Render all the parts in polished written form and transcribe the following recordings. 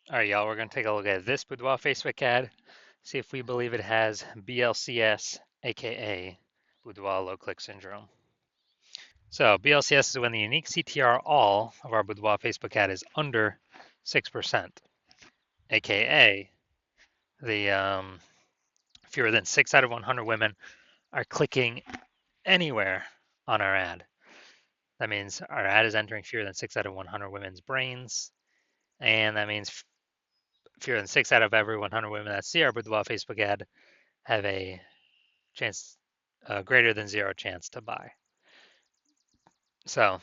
All right, y'all, we're going to take a look at this Boudoir Facebook ad, see if we believe it has BLCS, aka Boudoir low click syndrome. So, BLCS is when the unique CTR all of our Boudoir Facebook ad is under 6%, aka the fewer than 6 out of 100 women are clicking anywhere on our ad. That means our ad is entering fewer than 6 out of 100 women's brains, and that means fewer than 6 out of every 100 women that see our Boudoir Facebook ad have a chance greater than zero chance to buy. So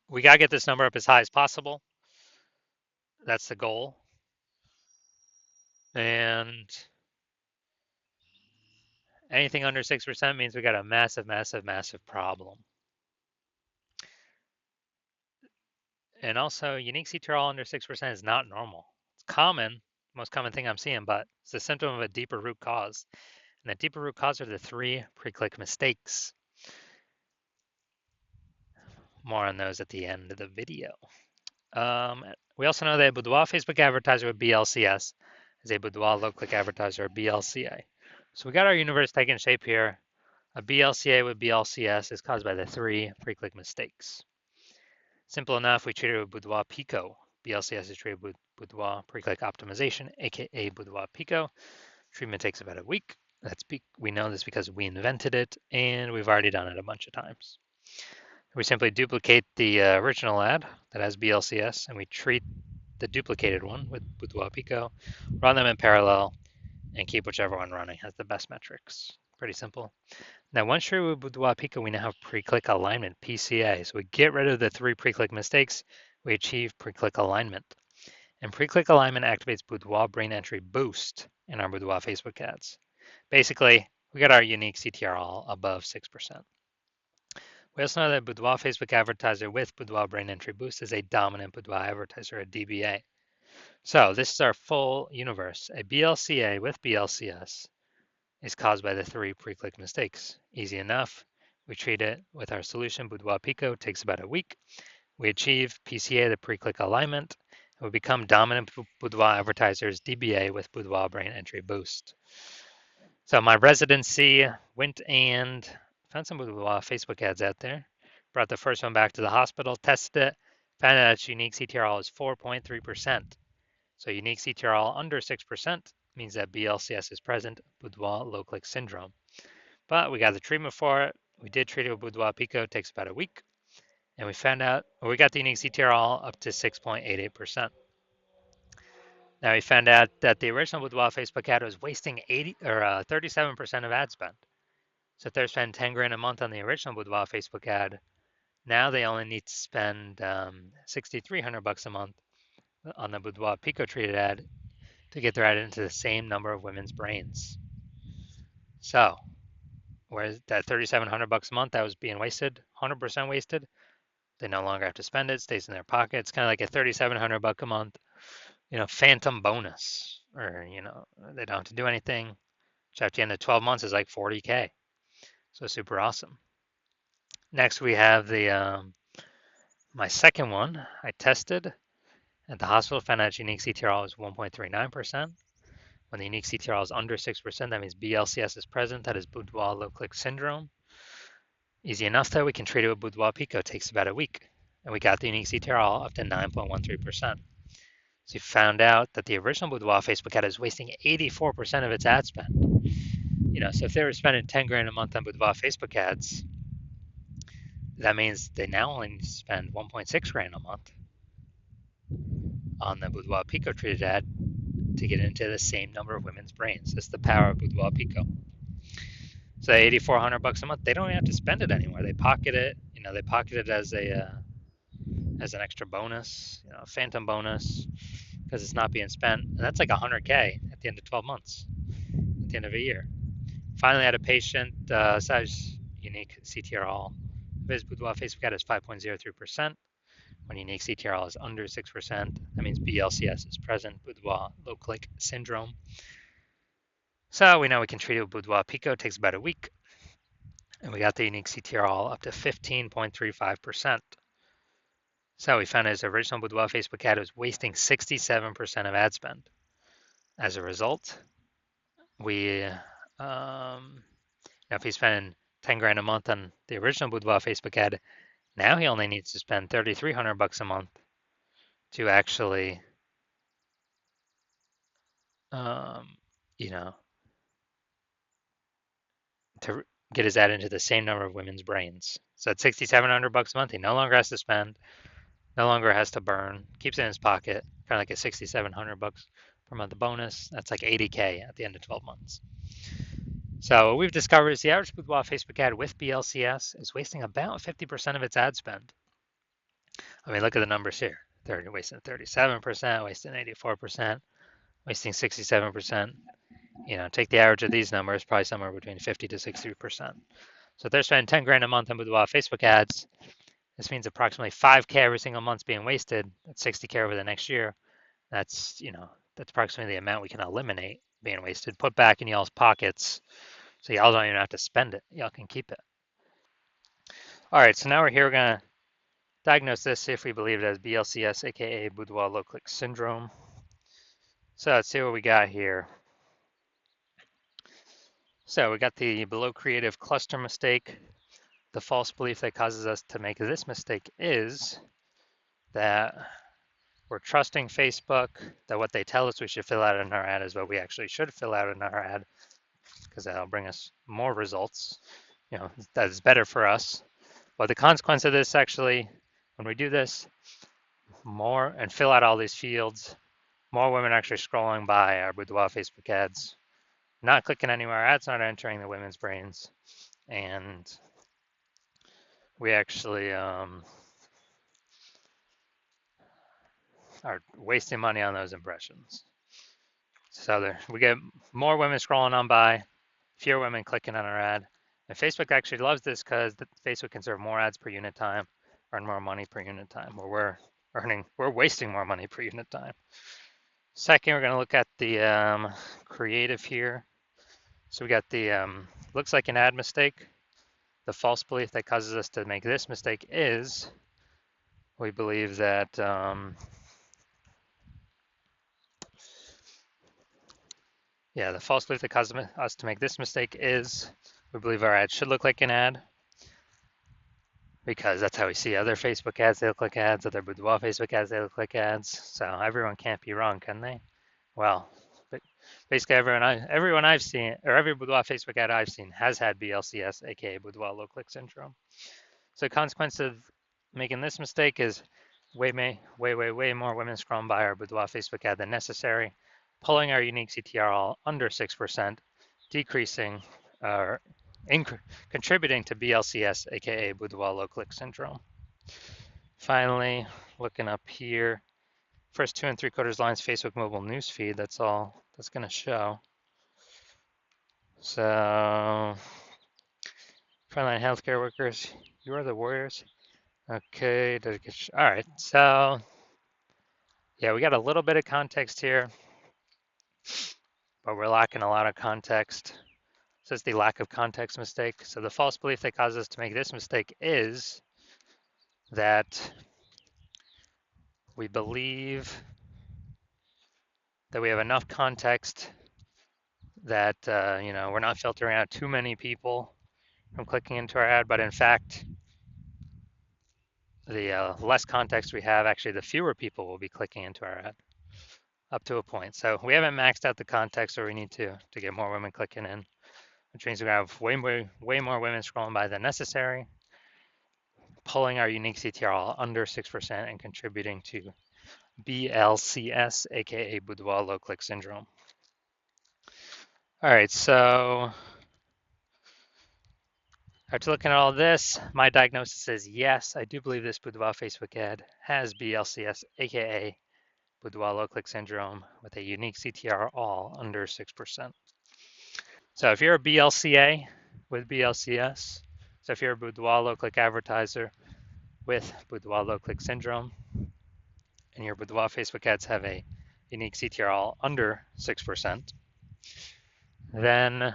we got to get this number up as high as possible. That's the goal. And anything under 6% means we got a massive, massive, massive problem. And also, unique CTRL under 6% is not normal. It's common, most common thing I'm seeing, but it's a symptom of a deeper root cause. And the deeper root cause are the 3 pre-click mistakes. More on those at the end of the video. We also know that a Boudoir Facebook advertiser with BLCS is a Boudoir low-click advertiser, or BLCA. So we got our universe taking shape here. A BLCA with BLCS is caused by the 3 pre-click mistakes. Simple enough, we treat it with Boudoir Pico. BLCS is treated with Boudoir pre-click optimization, aka Boudoir Pico. Treatment takes about a week. We know this because we invented it, and we've already done it a bunch of times. We simply duplicate the original ad that has BLCS, and we treat the duplicated one with Boudoir Pico, run them in parallel, and keep whichever one running has the best metrics. Pretty simple. Now, once you're with Boudoir Pico, we now have pre-click alignment, PCA. So we get rid of the 3 pre-click mistakes, we achieve pre-click alignment. And pre-click alignment activates Boudoir brain entry boost in our Boudoir Facebook ads. Basically, we got our unique CTR all above 6%. We also know that Boudoir Facebook advertiser with Boudoir brain entry boost is a dominant Boudoir advertiser, a DBA. So this is our full universe. A BLCA with BLCS is caused by the 3 pre-click mistakes. Easy enough. We treat it with our solution, Boudoir Pico. It takes about a week. We achieve PCA, the pre-click alignment, and we become dominant Boudoir advertisers, DBA with Boudoir brain entry boost. So my residency went and found some Boudoir Facebook ads out there. Brought the first one back to the hospital, tested it, found out its unique CTRL is 4.3%. So unique CTRL under 6% means that BLCS is present, Boudoir low-click syndrome. But we got the treatment for it. We did treat it with Boudoir Pico. It takes about a week. And we found out, or we got the unique CTRL up to 6.88%. Now we found out that the original Boudoir Facebook ad was wasting 37% of ad spend. So if they're spending 10 grand a month on the original Boudoir Facebook ad, now they only need to spend 6,300 bucks a month on the Boudoir Pico treated ad to get their ad into the same number of women's brains. So, whereas that 3,700 bucks a month that was being wasted, 100% wasted, they no longer have to spend it, stays in their pocket. It's kind of like a 3,700 buck a month, phantom bonus, or they don't have to do anything, which at the end of 12 months is like 40K. So super awesome. Next we have the my second one I tested at the hospital, found out unique CTRL is 1.39%. When the unique CTRL is under 6%, that means BLCS is present. That is Boudoir low-click syndrome. Easy enough though, we can treat it with Boudoir Pico. It takes about a week. And we got the unique CTRL up to 9.13%. So we found out that the original Boudoir Facebook ad is wasting 84% of its ad spend. So if they were spending 10 grand a month on Boudoir Facebook ads, that means they now only need to spend 1.6 grand a month on the Boudoir Pico treated ad to get into the same number of women's brains. That's the power of Boudoir Pico. So 8,400 bucks a month, they don't even have to spend it anymore. They pocket it. They pocket it as an extra bonus, a phantom bonus, because it's not being spent. And that's like 100K at the end of 12 months, at the end of a year. Finally, had a patient size unique CTRL. His Boudoir Facebook ad is 5.03%. When unique CTRL is under 6%, that means BLCS is present, Boudoir low-click syndrome. So we know we can treat it with Boudoir Pico. It takes about a week. And we got the unique CTRL up to 15.35%. So we found his original Boudoir Facebook ad was wasting 67% of ad spend. As a result, now if he's spending 10 grand a month on the original Boudoir Facebook ad, now he only needs to spend 3,300 bucks a month to actually, um, you know, to get his ad into the same number of women's brains. So at 6,700 bucks a month, he no longer has to spend, no longer has to burn, keeps it in his pocket, kind of like a 6,700 bucks per month bonus. That's like 80K at the end of 12 months. So what we've discovered is the average Boudoir Facebook ad with BLCS is wasting about 50% of its ad spend. I mean, look at the numbers here. They're wasting 37%, wasting 84%, wasting 67%. Take the average of these numbers, probably somewhere between 50 to 60%. So if they're spending 10 grand a month on Boudoir Facebook ads, this means approximately 5K every single month's being wasted. That's 60K over the next year. That's approximately the amount we can eliminate being wasted, put back in y'all's pockets, so y'all don't even have to spend it. Y'all can keep it. All right, so now we're here. We're gonna diagnose this, see if we believe it as BLCS, aka Boudoir low click syndrome. So let's see what we got here. So we got the below creative cluster mistake. The false belief that causes us to make this mistake is that we're trusting Facebook, that what they tell us we should fill out in our ad is what we actually should fill out in our ad, because that'll bring us more results. That is better for us. But the consequence of this, actually, when we do this more and fill out all these fields, more women are actually scrolling by our Boudoir Facebook ads, not clicking anywhere. Our ads aren't entering the women's brains, and we actually are wasting money on those impressions. So we get more women scrolling on by, fewer women clicking on our ad. And Facebook actually loves this because Facebook can serve more ads per unit time, earn more money per unit time, where we're wasting more money per unit time. Second, we're going to look at the creative here. So we got the looks like an ad mistake. The false belief that causes us to make this mistake is we believe that the false belief that causes us to make this mistake is we believe our ad should look like an ad, because that's how we see other Facebook ads. They look like ads. Other Boudoir Facebook ads, they look like ads. So everyone can't be wrong, can they? Well, basically everyone I've seen, or every Boudoir Facebook ad I've seen, has had BLCS, aka Boudoir low click syndrome. So the consequence of making this mistake is way more women scrolling by our Boudoir Facebook ad than necessary, pulling our unique CTR all under 6%, decreasing or contributing to BLCS, aka Boudoir low click syndrome. Finally, looking up here, first 2 3/4 lines Facebook mobile newsfeed. That's all that's going to show. So, frontline healthcare workers, you are the warriors. Okay, all right. So, yeah, we got a little bit of context here, but we're lacking a lot of context. So it's the lack of context mistake. So the false belief that causes us to make this mistake is that we believe that we have enough context that we're not filtering out too many people from clicking into our ad, but in fact, the less context we have, actually, the fewer people will be clicking into our ad up to a point. So we haven't maxed out the context where we need to get more women clicking in, which means we have way more women scrolling by than necessary, pulling our unique CTR under 6% and contributing to BLCS, aka Boudoir low click syndrome. All right, so after looking at all this, my diagnosis is yes, I do believe this Boudoir Facebook ad has BLCS, aka Boudoir low click syndrome, with a unique CTR all under 6%. So if you're a BLCA with BLCS, so if you're a Boudoir low click advertiser with Boudoir low click syndrome, and your Boudoir Facebook ads have a unique CTR all under 6%, then,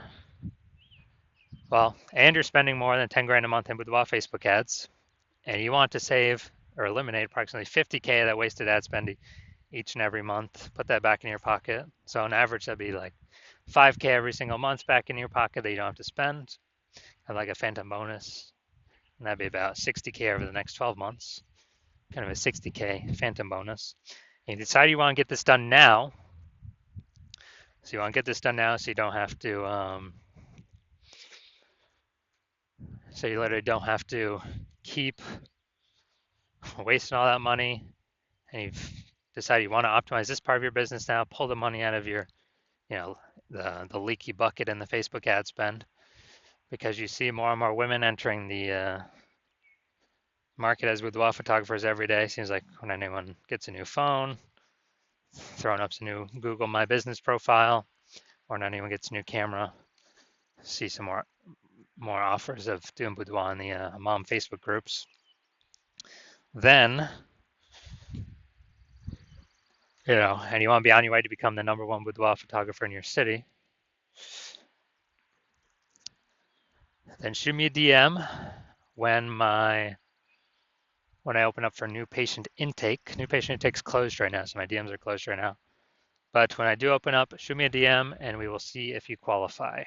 well, and you're spending more than 10 grand a month in Boudoir Facebook ads, and you want to save or eliminate approximately 50K of that wasted ad spend each and every month. Put that back in your pocket. So on average, that'd be like 5K every single month back in your pocket that you don't have to spend, and like a phantom bonus. And that'd be about 60K over the next 12 months, kind of a 60K phantom bonus. And you decide you want to get this done now. So you want to get this done now so you don't have to, so you literally don't have to keep wasting all that money. And you've decided you want to optimize this part of your business now, pull the money out of your, the leaky bucket in the Facebook ad spend, because you see more and more women entering the market as boudoir photographers every day. Seems like when anyone gets a new phone, throwing up some new Google My Business profile, or when anyone gets a new camera, see some more offers of doing boudoir in the mom Facebook groups. Then, and you want to be on your way to become the #1 boudoir photographer in your city, then shoot me a DM when I open up for new patient intake. New patient intake's closed right now, so my DMs are closed right now. But when I do open up, shoot me a DM and we will see if you qualify.